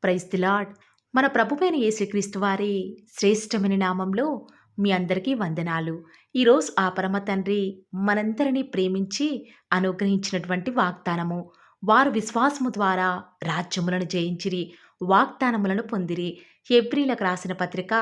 Praise the lord. మన ప్రభువైన యేసుక్రీస్తు వారి శ్రేష్టమైన నామంలో మీ అందరికీ వందనాలు. ఈరోజు ఆ పరమ తండ్రి మనందరినీ ప్రేమించి అనుగ్రహించినటువంటి వాగ్దానము. వారు విశ్వాసము ద్వారా రాజ్యములను జయించిరి, వాగ్దానములను పొందిరి. హెబ్రీలకు రాసిన పత్రిక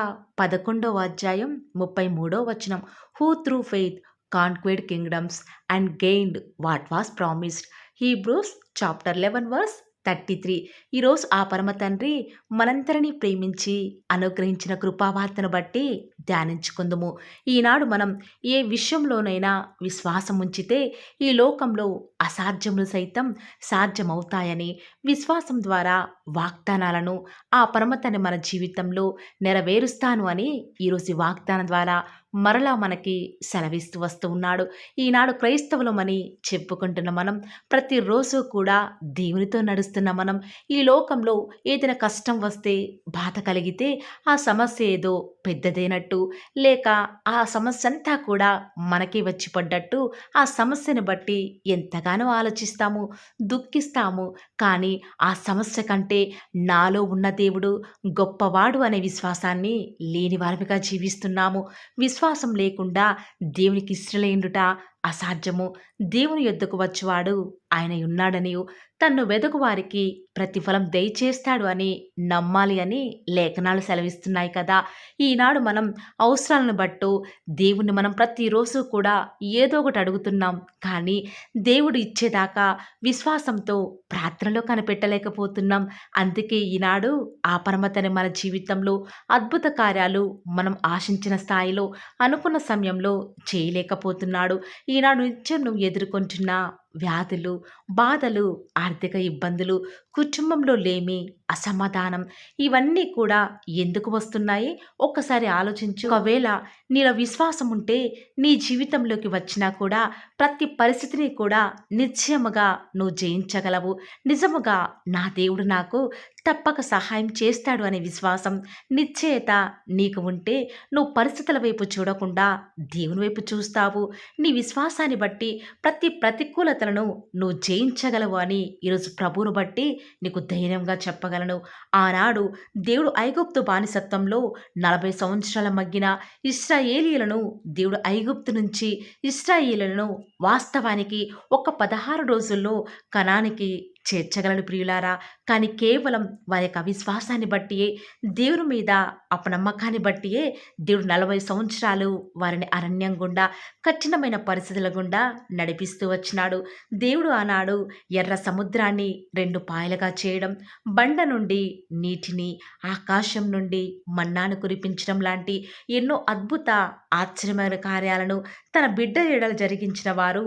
11వ అధ్యాయం 33వ వచనం. Who through faith conquered kingdoms and gained what was promised. Hebrews chapter 11 verse 33. ఈరోజు ఆ పరమ తండ్రి మనందరినీ ప్రేమించి అనుగ్రహించిన కృపావార్తను బట్టి ధ్యానించుకుందుము. ఈనాడు మనం ఏ విషయంలోనైనా విశ్వాసం ఉంచితే ఈ లోకంలో అసాధ్యములు సైతం సాధ్యమవుతాయని, విశ్వాసం ద్వారా వాగ్దానాలను ఆ పరమ తండ్రి మన జీవితంలో నెరవేరుస్తాను అని ఈరోజు ఈ వాగ్దానం ద్వారా మరలా మనకి సెలవిస్తూ వస్తూ ఉన్నాడు. ఈనాడు క్రైస్తవులమని చెప్పుకుంటున్న మనం, ప్రతిరోజు కూడా దేవునితో నడుస్తున్న మనం, ఈ లోకంలో ఏదైనా కష్టం వస్తే, బాధ కలిగితే ఆ సమస్య ఏదో పెద్దదైనట్టు, లేక ఆ సమస్య అంతా కూడా మనకే వచ్చి పడ్డట్టు ఆ సమస్యను బట్టి ఎంతగానో ఆలోచిస్తాము, దుఃఖిస్తాము. కానీ ఆ సమస్య కంటే నాలో ఉన్న దేవుడు గొప్పవాడు అనే విశ్వాసాన్ని లేని వారిగా జీవిస్తున్నాము. విశ్వాసం లేకుండా దేవునికి ఇష్టలేండుట అసాధ్యము. దేవుని యొద్దకు వచ్చువాడు ఆయన ఉన్నాడనియు, తన్ను వెదకు వారికి ప్రతిఫలం దయచేస్తాడు అని నమ్మాలి అని లేఖనాలు సెలవిస్తున్నాయి కదా. ఈనాడు మనం అవసరాలను బట్టు దేవుణ్ణి మనం ప్రతిరోజు కూడా ఏదో ఒకటి అడుగుతున్నాం. కానీ దేవుడు ఇచ్చేదాకా విశ్వాసంతో ప్రార్థనలో కనిపెట్టలేకపోతున్నాం. అందుకే ఈనాడు ఆ పరమతని మన జీవితంలో అద్భుత కార్యాలు మనం ఆశించిన స్థాయిలో, అనుకున్న సమయంలో చేయలేకపోతున్నాడు. ఈనాడు నిత్యం నువ్వు ఎదుర్కొంటున్న వ్యాధులు, బాధలు, ఆర్థిక ఇబ్బందులు, కుటుంబంలో లేమి, అసమాధానం, ఇవన్నీ కూడా ఎందుకు వస్తున్నాయి ఒక్కసారి ఆలోచించు. ఒకవేళ నీలో విశ్వాసం ఉంటే నీ జీవితంలోకి వచ్చినా కూడా ప్రతి పరిస్థితిని కూడా నిశ్చయముగా నువ్వు జయించగలవు. నిజముగా నా దేవుడు నాకు తప్పక సహాయం చేస్తాడు అనే విశ్వాసం, నిశ్చయత నీకు ఉంటే నువ్వు పరిస్థితుల వైపు చూడకుండా దేవుని వైపు చూస్తావు. నీ విశ్వాసాన్ని బట్టి ప్రతి ప్రతికూలతలను నువ్వు జయించగలవు అని ఈరోజు ప్రభువును బట్టి నీకు ధైర్యంగా చెప్పగలను. ఆనాడు దేవుడు ఐగుప్తు బానిసత్వంలో 40 సంవత్సరాల మగ్గిన ఇశ్రాయేలీయులను దేవుడు ఐగుప్తు నుంచి ఇశ్రాయేలీయులను వాస్తవానికి ఒక 16 రోజుల్లో కనానికి చేర్చగలడు ప్రియులారా. కానీ కేవలం వారి యొక్క అవిశ్వాసాన్ని బట్టియే, దేవుని మీద అపనమ్మకాన్ని బట్టియే దేవుడు 40 సంవత్సరాలు వారిని అరణ్యం గుండా, కఠినమైన పరిస్థితుల గుండా నడిపిస్తూ వచ్చినాడు. దేవుడు ఆనాడు ఎర్ర సముద్రాన్ని 2 పాయలుగా చేయడం, బండ నుండి నీటిని, ఆకాశం నుండి మన్నాను కురిపించడం లాంటి ఎన్నో అద్భుత ఆశ్చర్యమైన కార్యాలను తన బిడ్డ ఎడల జరిగించిన వారు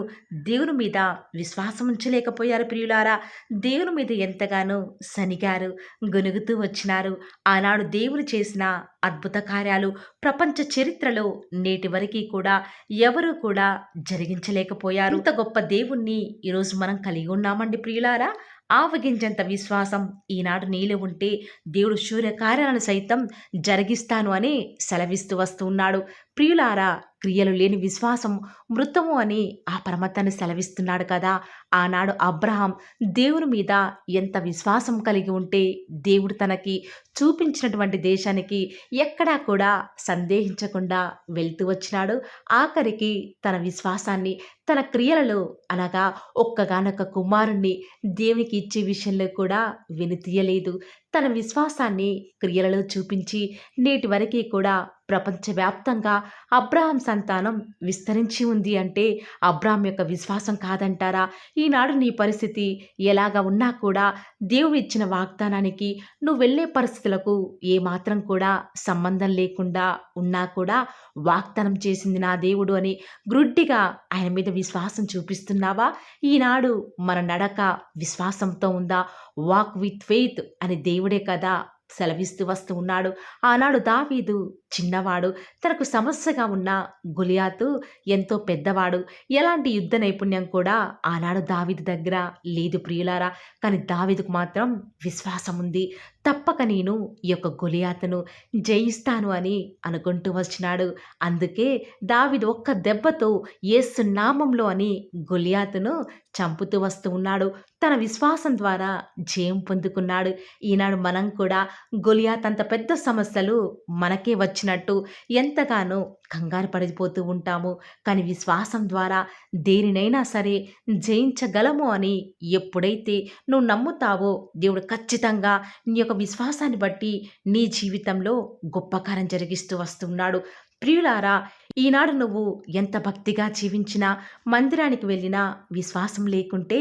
దేవుని మీద విశ్వాసం ఉంచలేకపోయారు ప్రియులారా. దేవుని మీద ఎంతగానో సనిగారు, గొనుగుతూ వచ్చినారు. ఆనాడు దేవుడు చేసిన అద్భుత కార్యాలు ప్రపంచ చరిత్రలో నేటి వరకు కూడా ఎవరూ కూడా జరిగించలేకపోయారు. ఇంత గొప్ప దేవుణ్ణి ఈరోజు మనం కలిగి ఉన్నామండి ప్రియులారా. ఆవగించంత విశ్వాసం ఈనాడు నీలో ఉంటే దేవుడు శూర్యకార్యాలను సైతం జరిగిస్తాను అని సెలవిస్తూ వస్తూ ఉన్నాడు. ప్రియులారా, క్రియలు లేని విశ్వాసం మృతము అని ఆ పరమతన్ని సెలవిస్తున్నాడు కదా. ఆనాడు అబ్రహాం దేవుని మీద ఎంత విశ్వాసం కలిగి ఉంటే దేవుడు తనకి చూపించినటువంటి దేశానికి ఎక్కడా కూడా సందేహించకుండా వెళ్తూ వచ్చినాడు. ఆఖరికి తన విశ్వాసాన్ని తన క్రియలలో, అనగా ఒక్కగానొక్క కుమారుణ్ణి దేవునికి ఇచ్చే విషయంలో కూడా వెనుతీయలేదు. తన విశ్వాసాన్ని క్రియలలో చూపించి నేటి వరకు కూడా ప్రపంచవ్యాప్తంగా అబ్రహాం సంతానం విస్తరించి ఉంది అంటే అబ్రహాం యొక్క విశ్వాసం కాదంటారా? ఈనాడు నీ పరిస్థితి ఎలాగ ఉన్నా కూడా దేవుడు ఇచ్చిన వాగ్దానానికి నువ్వు వెళ్ళే పరిస్థితులకు ఏమాత్రం కూడా సంబంధం లేకుండా ఉన్నా కూడా వాగ్దానం చేసింది నా దేవుడు అని గ్రుడ్డిగా ఆయన మీద విశ్వాసం చూపిస్తున్నావా? ఈనాడు మన నడక విశ్వాసంతో ఉందా? వాక్ విత్ ఫెయిత్ అని దేవుడే కదా సెలవిస్తూ వస్తూ ఉన్నాడు. ఆనాడు దావీదు చిన్నవాడు, తనకు సమస్యగా ఉన్న గొలియాతు ఎంతో పెద్దవాడు. ఎలాంటి యుద్ధ నైపుణ్యం కూడా ఆనాడు దావీదు దగ్గర లేదు ప్రియులారా. కానీ దావీదుకు మాత్రం విశ్వాసం ఉంది. తప్పక నేను ఈ యొక్క గొలియాతును జయిస్తాను అని అనుకుంటూ వచ్చినాడు. అందుకే దావీదు ఒక్క దెబ్బతో యేసు నామంలో అని గొలియాతును చంపుతూ వస్తూ ఉన్నాడు. తన విశ్వాసం ద్వారా జయం పొందుకున్నాడు. ఈనాడు మనం కూడా గొలియాత్ అంత పెద్ద సమస్యలు మనకే వచ్చినట్టు ఎంతగానో కంగారు పడిపోతూ ఉంటాము. కానీ విశ్వాసం ద్వారా దేనినైనా సరే జయించగలము అని ఎప్పుడైతే నువ్వు నమ్ముతావో దేవుడు ఖచ్చితంగా నీ యొక్క విశ్వాసాన్ని బట్టి నీ జీవితంలో గొప్ప కార్యం జరిగిస్తూ వస్తున్నాడు. ప్రియులారా, ఈనాడు నువ్వు ఎంత భక్తిగా జీవించినా, మందిరానికి వెళ్ళినా విశ్వాసం లేకుంటే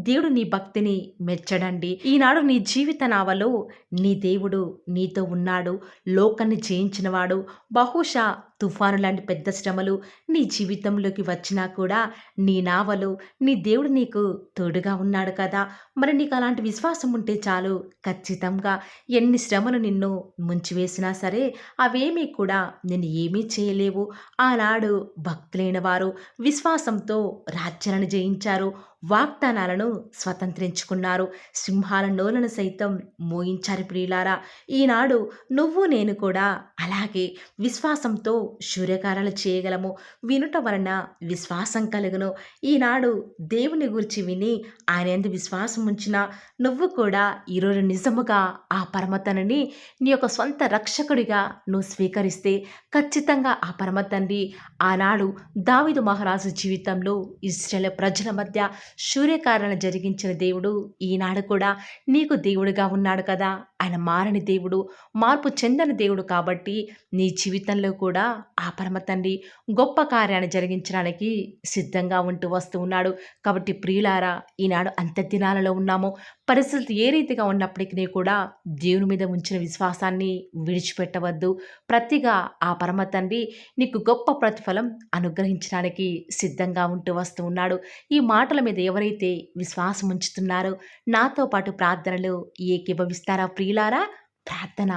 దేవుడు నీ భక్తిని మెచ్చడండి. ఈనాడు నీ జీవిత నావలో నీ దేవుడు నీతో ఉన్నాడు. లోకాన్ని జయించినవాడు. బహుశా తుఫాను లాంటి పెద్ద శ్రమలు నీ జీవితంలోకి వచ్చినా కూడా నీ నావలో నీ దేవుడు నీకు తోడుగా ఉన్నాడు కదా! మరి నీకు అలాంటి విశ్వాసం ఉంటే చాలు. ఖచ్చితంగా ఎన్ని శ్రమలు నిన్ను ముంచివేసినా సరే అవేమీ కూడా నిన్ను ఏమీ చేయలేవు. ఆనాడు భక్తులైన వారు విశ్వాసంతో రాజ్యాలను జయించారు. వాగ్దానాలను స్వతంత్రించుకున్నారు. సింహాల నోలను సైతం మోయించారు. ప్రియులారా, ఈనాడు నువ్వు నేను కూడా అలాగే విశ్వాసంతో సూర్యకారాలు చేయగలము. వినుట వలన విశ్వాసం కలుగును. ఈనాడు దేవుని గురించి విని ఆయన యందు విశ్వాసం ఉంచిన నువ్వు కూడా ఈరోజు నిజముగా ఆ పరమతనని నీ యొక్క సొంత రక్షకుడిగా నువ్వు స్వీకరిస్తే ఖచ్చితంగా ఆ పరమతండ్రి ఆనాడు దావీదు మహారాజు జీవితంలో ఇశ్రాయేలు ప్రజల మధ్య సూర్యకారాలను జరిగించిన దేవుడు ఈనాడు కూడా నీకు దేవుడిగా ఉన్నాడు కదా! ఆయన మారని దేవుడు, మార్పు చెందని దేవుడు కాబట్టి నీ జీవితంలో కూడా ఆ పరమతండ్రి గొప్ప కార్యాన్ని జరిగించడానికి సిద్ధంగా ఉంటూ వస్తూ ఉన్నాడు. కాబట్టి ప్రియులారా, ఈనాడు అంత్య దినాలలో ఉన్నాము. పరిస్థితులు ఏ రీతిగా ఉన్నప్పటికీ కూడా దేవుని మీద ఉంచిన విశ్వాసాన్ని విడిచిపెట్టవద్దు. ప్రతిగా ఆ పరమతండ్రి నీకు గొప్ప ప్రతిఫలం అనుగ్రహించడానికి సిద్ధంగా ఉంటూ వస్తూ ఉన్నాడు. ఈ మాటల మీద ఎవరైతే విశ్వాసం ఉంచుతున్నారో నాతో పాటు ప్రార్థనలు ఏకీభవిస్తారా ప్రియులారా? ప్రార్థన.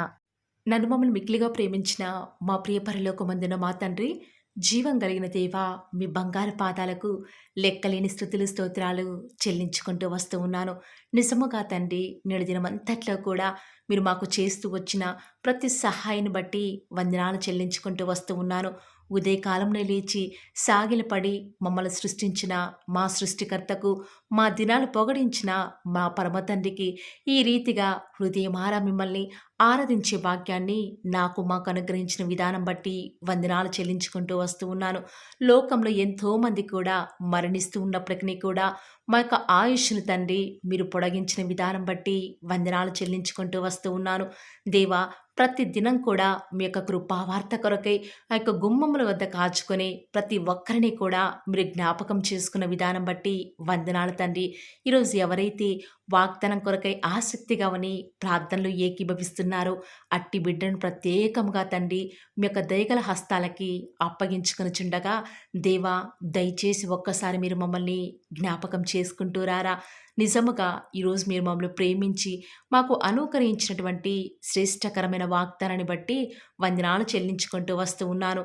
నన్ను మమ్మల్ని మిక్కిలిగా ప్రేమించిన మా ప్రియ పరలోకమందున మా తండ్రి, జీవం కలిగిన దేవా, మీ బంగారు పాదాలకు లెక్కలేని స్తుతులు స్తోత్రాలు చెల్లించుకుంటూ వస్తూ ఉన్నాను. నిజముగా తండ్రి, నేడు దినమంతట్లో కూడా మీరు మాకు చేస్తూ వచ్చిన ప్రతి సహాయాన్ని బట్టి వందనాలు చెల్లించుకుంటూ వస్తూ ఉన్నాను. ఉదయకాలంలో లేచి సాగిలపడి మమ్మల్ని సృష్టించిన మా సృష్టికర్తకు, మా దినాలు పొగడించిన మా పరమతండ్రికి ఈ రీతిగా హృదయమారా మిమ్మల్ని ఆరాధించే భాగ్యాన్ని నాకు మాకు అనుగ్రహించిన విధానం బట్టి వందనాలు చెల్లించుకుంటూ వస్తూ ఉన్నాను. లోకంలో ఎంతోమంది కూడా మరణిస్తూ ఉన్నప్పటికీ కూడా మా యొక్క ఆయుష్ను తండ్రి మీరు పొడిగించిన విధానం బట్టి వందనాలు చెల్లించుకుంటూ వస్తూ ఉన్నాను. దేవా, ప్రతి దినం కూడా మీ యొక్క కృపావార్త కొరకై ఆ యొక్క గుమ్మముల వద్ద కాచుకొని ప్రతి ఒక్కరిని కూడా మీరు జ్ఞాపకం చేసుకున్న విధానం బట్టి వందనాలు తండ్రి. ఈరోజు ఎవరైతే వాగ్దానం కొరకై ఆసక్తిగా ఉని ప్రార్థనలు ఏకీభవిస్తున్నారో అట్టి బిడ్డను ప్రత్యేకంగా తండ్రి మీ యొక్క దయగల హస్తాలకి అప్పగించుకొని చుండగా, దేవా దయచేసి ఒక్కసారి మీరు మమ్మల్ని జ్ఞాపకం చేసుకుంటూ రారా. నిజముగా ఈరోజు మీరు మమ్మల్ని ప్రేమించి మాకు అనుకరించినటువంటి శ్రేష్టకరమైన వాగ్దానాన్ని బట్టి వందనాలు చెల్లించుకుంటూ వస్తూ ఉన్నాను.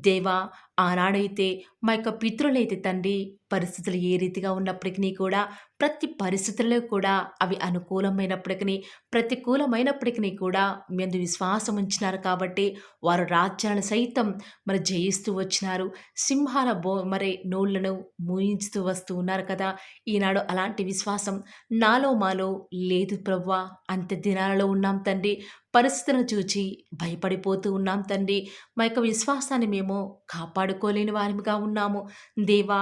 దేవా, ఆనాడైతే మా యొక్క పితరులైతే తండ్రి పరిస్థితులు ఏ రీతిగా ఉన్నప్పటికీ కూడా ప్రతి పరిస్థితుల్లో కూడా అవి అనుకూలమైనప్పటికీ ప్రతికూలమైనప్పటికీ కూడా మీ అందు విశ్వాసం ఉంచినారు కాబట్టి వారు రాజ్యాలను సైతం మరి జయిస్తూ వచ్చినారు. సింహాల మరి నోళ్లను మూయించుతూ వస్తూ ఉన్నారు కదా! ఈనాడు అలాంటి విశ్వాసం నాలో మాలో లేదు ప్రభువా. అంత్య దినాలలో ఉన్నాం తండ్రి. పరిస్థితులను చూచి భయపడిపోతూ ఉన్నాం తండ్రి. మా యొక్క విశ్వాసాన్ని మేము కాపాడుకోలేని వారిగా ఉన్నాము. దేవా,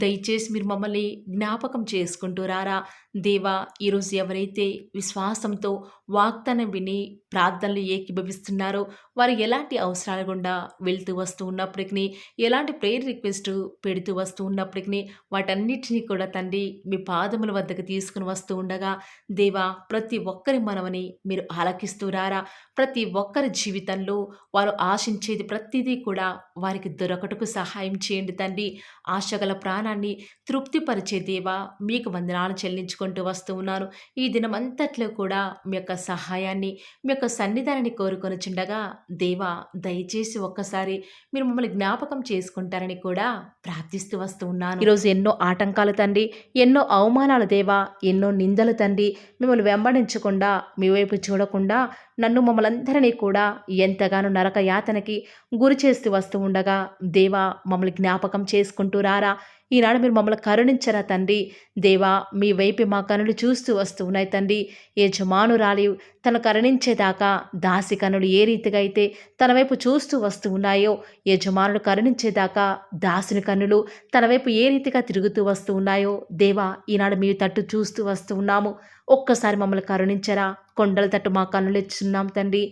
దయచేసి మీరు మమ్మల్ని జ్ఞాపకం చేసుకుంటూ రారా. దేవా, ఈరోజు ఎవరైతే విశ్వాసంతో వాగ్దానం విని ప్రార్థనలు ఏకీభవిస్తున్నారో వారు ఎలాంటి అవసరాల గుండా వెళ్తూ వస్తూ ఉన్నప్పటికీ, ఎలాంటి ప్రేయర్ రిక్వెస్ట్ పెడుతూ వస్తూ ఉన్నప్పటికీ వాటన్నిటినీ కూడా తండ్రి మీ పాదముల వద్దకు తీసుకుని వస్తూ ఉండగా, దేవా ప్రతి ఒక్కరి మనవని మీరు ఆలకిస్తూ రారా. ప్రతి ఒక్కరి జీవితంలో వారు ఆశించేది ప్రతిదీ కూడా వారికి దొరకటకు సహాయం చేయండి తండ్రి. ఆశగల ప్రాణాన్ని తృప్తిపరిచే దేవా, మీకు వందనాలు చెల్లించుకుంటూ వస్తూ ఉన్నాను. ఈ దినమంతట్లో కూడా మీ యొక్క సహాయాన్ని, మీ యొక్క సన్నిధానాన్ని కోరుకొనుచుండగా, దేవా దయచేసి ఒక్కసారి మీరు మమ్మల్ని జ్ఞాపకం చేసుకుంటారని కూడా ప్రార్థిస్తూ వస్తూ ఉన్నాను. ఈరోజు ఎన్నో ఆటంకాలు తండ్రి, ఎన్నో అవమానాలు దేవా, ఎన్నో నిందలు తండ్రి, మిమ్మల్ని వెంబడించకుండా మీ వైపు చూడకుండా నన్ను మమ్మల్ని అందరినీ కూడా ఎంతగానో నరక యాతనకి గురి చేస్తూ వస్తూ ఉండగా, దేవా మమ్మల్ని జ్ఞాపకం చేసుకుంటూ రారా. ఈనాడు మీరు మమ్మల్ని కరుణించరా తండ్రి. దేవా, మీ వైపే మా కనులు చూస్తూ వస్తూ ఉన్నాయి తండ్రి. యజమానురాలి తను కరుణించేదాకా దాసి కనులు ఏ రీతిగా అయితే తన వైపు చూస్తూ వస్తూ ఉన్నాయో, యజమానుడు కరుణించేదాకా దాసుని కన్నులు తన వైపు ఏ రీతిగా తిరుగుతూ వస్తూ ఉన్నాయో, దేవా ఈనాడు మీ తట్టు చూస్తూ వస్తూ ఉన్నాము. ఒక్కసారి మమ్మల్ని కరుణించరా. కొండల తట్టు మా కన్నులెత్తుచున్నాం తండ్రి.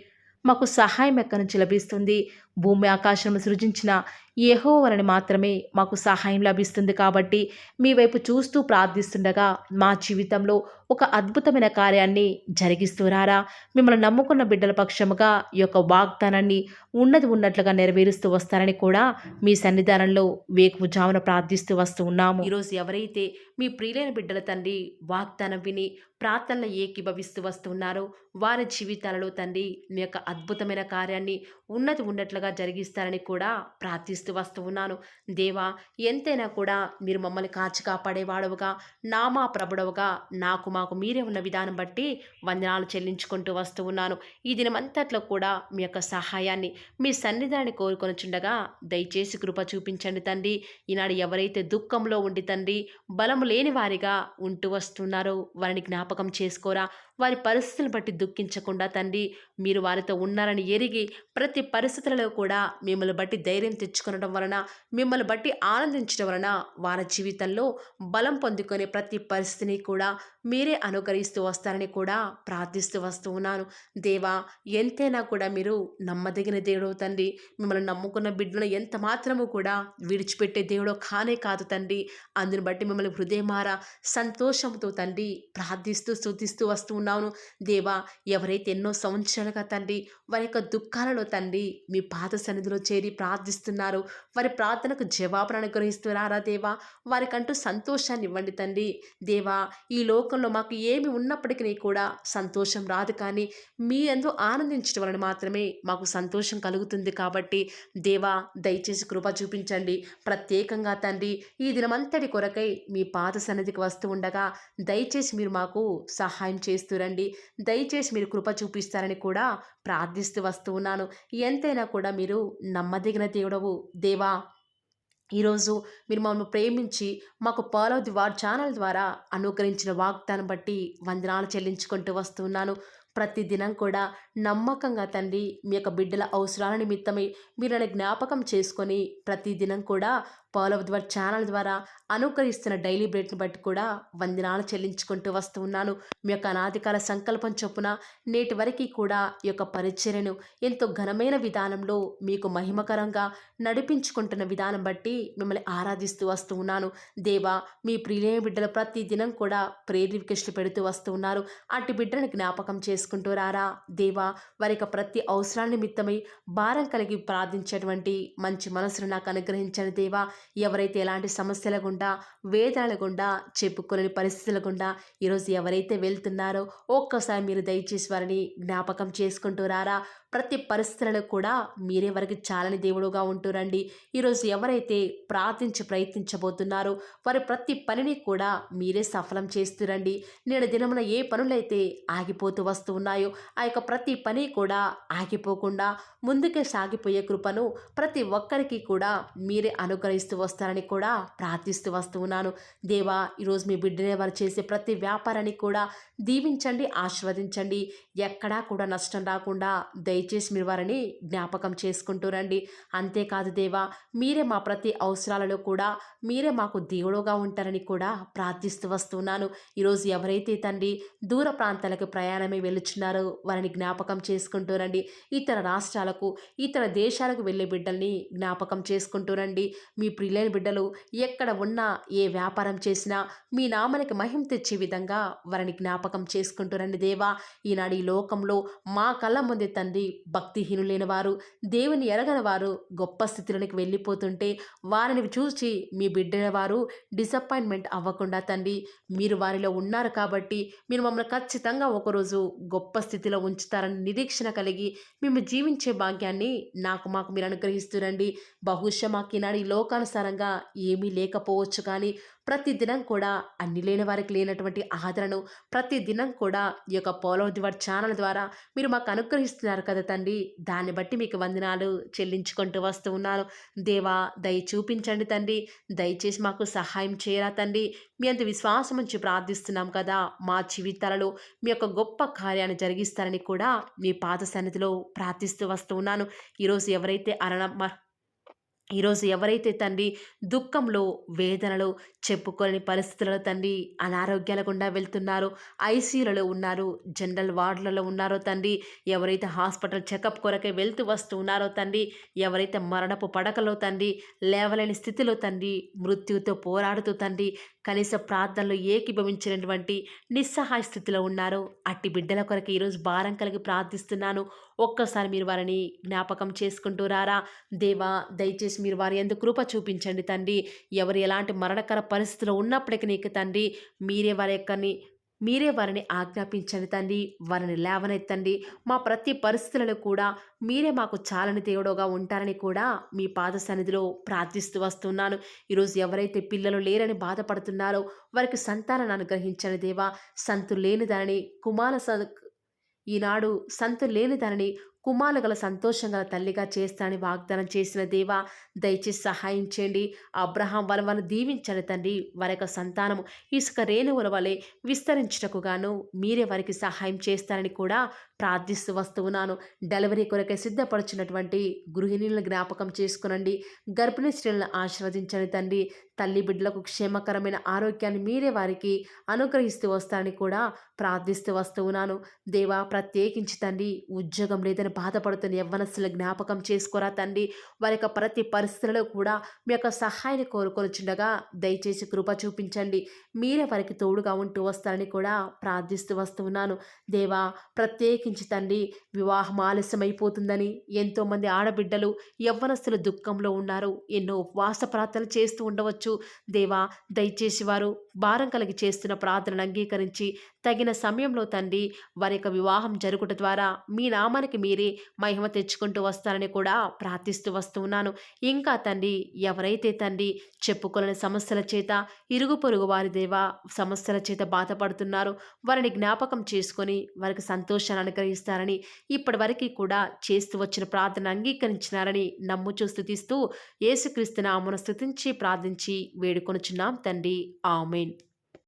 మాకు సహాయం ఎక్కడి నుంచి లభిస్తుంది? భూమి ఆకాశం సృజించిన యెహోవాని మాత్రమే మాకు సహాయం లభిస్తుంది కాబట్టి మీ వైపు చూస్తూ ప్రార్థిస్తుండగా మా జీవితంలో ఒక అద్భుతమైన కార్యాన్ని జరిగిస్తూ రారా. మిమ్మల్ని నమ్ముకున్న బిడ్డల పక్షముగా ఈ యొక్క వాగ్దానాన్ని ఉన్నది ఉన్నట్లుగా నెరవేరుస్తూ వస్తారని కూడా మీ సన్నిధానంలో వేకువజామున ప్రార్థిస్తూ వస్తూ ఉన్నాము. ఈరోజు ఎవరైతే మీ ప్రియులైన బిడ్డల తండ్రి వాగ్దానం విని ప్రార్థనలు ఏకీభవిస్తూ వస్తున్నారో వారి జీవితాలలో తండ్రి మీ యొక్క అద్భుతమైన కార్యాన్ని ఉన్నది ఉన్నట్లుగా జరిగిస్తారని కూడా ప్రార్థిస్తూ వస్తూ ఉన్నాను. దేవా, ఎంతైనా కూడా మీరు మమ్మల్ని కాచి కాపాడేవాడవుగా, నామా ప్రభుడవుగా నాకు మాకు మీరే ఉన్న విధానం బట్టి వందనాలు చెల్లించుకుంటూ వస్తూ ఉన్నాను. ఈ దినమంతట్లో కూడా మీ యొక్క సహాయాన్ని మీ సన్నిధానాన్ని కోరుకొనుచుండగా దయచేసి కృప చూపించండి తండ్రి. ఈనాడు ఎవరైతే దుఃఖంలో ఉండి తండ్రి బలము లేని వారిగా ఉంటూ వస్తున్నారో వారిని జ్ఞాపకం చేసుకోరా. వారి పరిస్థితులను బట్టి దుఃఖించకుండా తండ్రి మీరు వారితో ఉన్నారని ఎరిగి ప్రతి పరిస్థితులలో కూడా మిమ్మల్ని బట్టి ధైర్యం తెచ్చుకొనడం వలన, మిమ్మల్ని బట్టి ఆనందించడం వలన వారి జీవితంలో బలం పొందుకునే ప్రతి పరిస్థితిని కూడా మీరే అనుకరిస్తూ వస్తారని కూడా ప్రార్థిస్తూ వస్తూ ఉన్నాను. దేవా, ఎంతైనా కూడా మీరు నమ్మదగిన దేవుడు తండ్రి. మిమ్మల్ని నమ్ముకున్న బిడ్డలను ఎంత మాత్రము కూడా విడిచిపెట్టే దేవుడో కానే కాదు తండ్రి. అందుని బట్టి మిమ్మల్ని హృదయమారా సంతోషంతో తండ్రి ప్రార్థిస్తూ స్తుతిస్తూ వస్తూ ఉన్నాను. దేవా, ఎవరైతే ఎన్నో సంవత్సరాలుగా తండ్రి వారి యొక్క దుఃఖాలలో తండ్రి మీ పాద సన్నిధిలో చేరి ప్రార్థిస్తున్నారు, వారి ప్రార్థనకు జవాబును అనుగ్రహిస్తున్నారా దేవా. వారికంటూ సంతోషాన్ని ఇవ్వండి తండ్రి. దేవా, ఈ లోకంలో మాకు ఏమి ఉన్నప్పటికీ కూడా సంతోషం రాదు, కానీ మీ యందు ఆనందించడం వలన మాత్రమే మాకు సంతోషం కలుగుతుంది. కాబట్టి దేవా, దయచేసి కృప చూపించండి. ప్రత్యేకంగా తండ్రి ఈ దినమంతటి కొరకై మీ పాద సన్నిధికి వస్తూ ఉండగా దయచేసి మీరు మాకు సహాయం చేస్తురండి. దయచేసి మీరు కృప చూపిస్తారని కూడా ప్రార్థిస్తూ వస్తూ ఉన్నాను. ఎంతైనా కూడా మీరు నమ్మదగిన దేవుడవు దేవా. ఈరోజు మీరు మమ్మల్ని ప్రేమించి మాకు పర్ల్ ది వార్ ఛానల్ ద్వారా అనుగ్రహించిన వాగ్దానం బట్టి వందనాలు చెల్లించుకుంటూ వస్తున్నాను. ప్రతి దినం కూడా నమ్మకంగా తండ్రి మీ యొక్క బిడ్డల అవసరాల నిమిత్తమై మీరు నన్ను జ్ఞాపకం చేసుకొని ప్రతి దినం కూడా pearl of the word channel ద్వారా అనుకరిస్తున్న డైలీ బ్రెడ్ని బట్టి కూడా వందనాలు చెల్లించుకుంటూ వస్తూ ఉన్నాను. మీ యొక్క అనాదికాల సంకల్పం చొప్పున నేటి వరకు కూడా ఈ యొక్క పరిచర్యను ఎంతో ఘనమైన విధానంలో మీకు మహిమకరంగా నడిపించుకుంటున్న విధానం బట్టి మిమ్మల్ని ఆరాధిస్తూ వస్తూ ఉన్నాను. దేవా, మీ ప్రియులైన బిడ్డలు ప్రతి దినం కూడా ప్రేయర్ రిక్వెస్ట్లు పెడుతూ వస్తూ ఉన్నారు. అటు బిడ్డలను జ్ఞాపకం చేసుకుంటూ రారా దేవా. వారి యొక్క ప్రతి అవసరాల నిమిత్తమై భారం కలిగి ప్రార్థించేటువంటి మంచి మనసును నాకు అనుగ్రహించండి దేవా. ఎవరైతే ఎలాంటి సమస్యల గుండా వేదనల గుండా చెప్పుకోలేని పరిస్థితుల గుండా ఈరోజు ఎవరైతే వెళ్తున్నారో ఒక్కసారి మీరు దయచేసి వారిని జ్ఞాపకం చేసుకుంటూ రారా. ప్రతి పరిస్థితులలో కూడా మీరే వారికి చాలని దేవుడుగా ఉంటూరండి. ఈరోజు ఎవరైతే ప్రయత్నించబోతున్నారో వారి ప్రతి పనిని కూడా మీరే సఫలం చేస్తురండి. నేడు దినమున ఏ పనులైతే ఆగిపోతూ వస్తూ ఉన్నాయో ఆ యొక్క ప్రతి పని కూడా ఆగిపోకుండా ముందుకే సాగిపోయే కృపను ప్రతి ఒక్కరికి కూడా మీరే అనుగ్రహిస్తూ వస్తారని కూడా ప్రార్థిస్తూ వస్తూ ఉన్నాను. దేవా, ఈరోజు మీ బిడ్డనే వారు చేసే ప్రతి వ్యాపారాన్ని కూడా దీవించండి, ఆశీర్వదించండి. ఎక్కడా కూడా నష్టం రాకుండా దయచేసి మీరు వారిని జ్ఞాపకం చేసుకుంటూ రండి. అంతేకాదు దేవా, మీరే మా ప్రతి అవసరాలలో కూడా మీరే మాకు దేవుడుగా ఉంటారని కూడా ప్రార్థిస్తూ వస్తున్నాను. ఈరోజు ఎవరైతే తండ్రి దూర ప్రాంతాలకు ప్రయాణమే వెళుచున్నారో వారిని జ్ఞాపకం చేసుకుంటూ రండి. ఇతర రాష్ట్రాలకు ఇతర దేశాలకు వెళ్ళే బిడ్డల్ని జ్ఞాపకం చేసుకుంటూ రండి. మీ ప్రియులైన బిడ్డలు ఎక్కడ ఉన్నా ఏ వ్యాపారం చేసినా మీ నామానికి మహిమ తెచ్చే విధంగా వారిని జ్ఞాపకం చేసుకుంటూ రండి దేవా. ఈనాడు ఈ లోకంలో మా కళ్ళ ముందే తండ్రి భక్తిహీనులైన వారు, దేవుని ఎరగని వారు గొప్ప స్థితిలోనికి వెళ్ళిపోతుంటే వారిని చూసి మీ బిడ్డల వారు డిసప్పాయింట్మెంట్ అవ్వకుండా తండ్రి మీరు వారిలో ఉన్నారు కాబట్టి మీరు మమ్మల్ని ఖచ్చితంగా ఒకరోజు గొప్ప స్థితిలో ఉంచుతారని నిరీక్షణ కలిగి మేము జీవించే భాగ్యాన్ని మాకు మీరు అనుగ్రహిస్తురండి. బహుశా మాకు ఈనాడు ఈ లోకాను ఇష్టానుసారంగా ఏమీ లేకపోవచ్చు కానీ ప్రతిదినం కూడా అన్ని లేని వారికి లేనటువంటి ఆదరణను ప్రతిదినం కూడా ఈ యొక్క పోలో దివర్ ఛానల్ ద్వారా మీరు మాకు అనుగ్రహిస్తున్నారు కదా తండ్రి. దాన్ని బట్టి మీకు వందనాలు చెల్లించుకుంటూ వస్తూ ఉన్నాను. దేవా దయ చూపించండి తండ్రి. దయచేసి మాకు సహాయం చేయరా తండ్రి. మీ అంత విశ్వాసం ఉంచి ప్రార్థిస్తున్నాం కదా, మా జీవితాలలో మీ యొక్క గొప్ప కార్యాన్ని జరిగిస్తారని కూడా మీ పాద సన్నిధిలో ప్రార్థిస్తూ వస్తూ ఉన్నాను. ఈరోజు ఎవరైతే తండ్రి దుఃఖంలో, వేదనలో, చెప్పుకోలేని పరిస్థితులలో తండ్రి అనారోగ్యాల గుండా వెళ్తున్నారో, ఐసీయూలలో ఉన్నారు, జనరల్ వార్డులలో ఉన్నారో తండ్రి, ఎవరైతే హాస్పిటల్ చెకప్ కొరకే వెళ్తూ వస్తూ ఉన్నారో తండ్రి, ఎవరైతే మరణపు పడకలో తండ్రి లేవలేని స్థితిలో తండ్రి మృత్యువుతో పోరాడుతూ తండ్రి కనీస ప్రార్థనలు ఏకీభవించినటువంటి నిస్సహాయ స్థితిలో ఉన్నారో అట్టి బిడ్డల కొరకు ఈరోజు భారం కలిగి ప్రార్థిస్తున్నాను. ఒక్కసారి మీరు వారిని జ్ఞాపకం చేసుకుంటూ రారా దేవా. దయచేసి మీరు వారి యందు కృప చూపించండి తండ్రి. ఎవరు ఎలాంటి మరణకర పరిస్థితిలో ఉన్నప్పటికీ నీకు తండ్రి మీరే వారిని ఆజ్ఞాపించండి తండ్రి. వారిని లేవనెత్తండి. మా ప్రతి పరిస్థితులలో కూడా మీరే మాకు చాలని దేవుడుగా ఉంటారని కూడా మీ పాద సన్నిధిలో ప్రార్థిస్తూ వస్తున్నాను. ఈరోజు ఎవరైతే పిల్లలు లేరని బాధపడుతున్నారో వారికి సంతానాన్ని అనుగ్రహించండి దేవా. సంతు లేని దానిని ఈనాడు సంతు లేని దానిని కుమారులు గల సంతోషం గల తల్లిగా చేస్తానని వాగ్దానం చేసిన దేవా, దయచేసి సహాయం చేయండి. అబ్రహాం వలన దీవించండి తండ్రి. వారి యొక్క సంతానము ఇసుక రేణువుల వలె విస్తరించుటకు గాను మీరే వారికి సహాయం చేస్తారని కూడా ప్రార్థిస్తూ వస్తూ ఉన్నాను. డెలివరీ కొరకే సిద్ధపడుచున్నటువంటి గృహిణులను జ్ఞాపకం చేసుకునండి. గర్భిణీ స్త్రీలను ఆశీర్వదించండి తండ్రి. తల్లి బిడ్డలకు క్షేమకరమైన ఆరోగ్యాన్ని మీరే వారికి అనుగ్రహిస్తూ వస్తారని కూడా ప్రార్థిస్తూ వస్తూ ఉన్నాను. దేవా, ప్రత్యేకించి తండ్రి ఉద్యోగం లేదని బాధపడుతున్న యవ్వనస్తుల జ్ఞాపకం చేసుకోరా తండ్రి. వారి యొక్క ప్రతి పరిస్థితులలో కూడా మీ యొక్క సహాయాన్ని కోరుకొనిచుండగా దయచేసి కృప చూపించండి. మీరే వారికి తోడుగా ఉంటూ వస్తారని కూడా ప్రార్థిస్తూ వస్తూ ఉన్నాను. దేవా, ప్రత్యేకించి తండ్రి వివాహం ఆలస్యమైపోతుందని ఎంతోమంది ఆడబిడ్డలు యవ్వనస్తులు దుఃఖంలో ఉన్నారు. ఎన్నో ఉపవాస ప్రార్థనలు చేస్తూ ఉండవచ్చు. దేవా, దయచేసి వారు భారం కలిగి చేస్తున్న ప్రార్థనను అంగీకరించి తగిన సమయంలో తండ్రి వారి యొక్క వివాహం జరుగుట ద్వారా మీ నామానికి మీరే మహిమ తెచ్చుకుంటూ వస్తారని కూడా ప్రార్థిస్తూ వస్తూ ఉన్నాను. ఇంకా తండ్రి ఎవరైతే తండ్రి చెప్పుకోలేని సమస్యల చేత ఇరుగు పొరుగు వారి దేవా సమస్యల చేత బాధపడుతున్నారో వారిని జ్ఞాపకం చేసుకొని వారికి సంతోషాన్ని అనుగ్రహిస్తారని ఇప్పటి వరకు కూడా చేస్తూ వచ్చిన ప్రార్థన అంగీకరించినారని నమ్ముచూ స్తుతిస్తూ యేసుక్రీస్తు నామమున స్తుతించి ప్రార్థించి వేడుకొనుచున్నాం తండ్రి. ఆమేన్.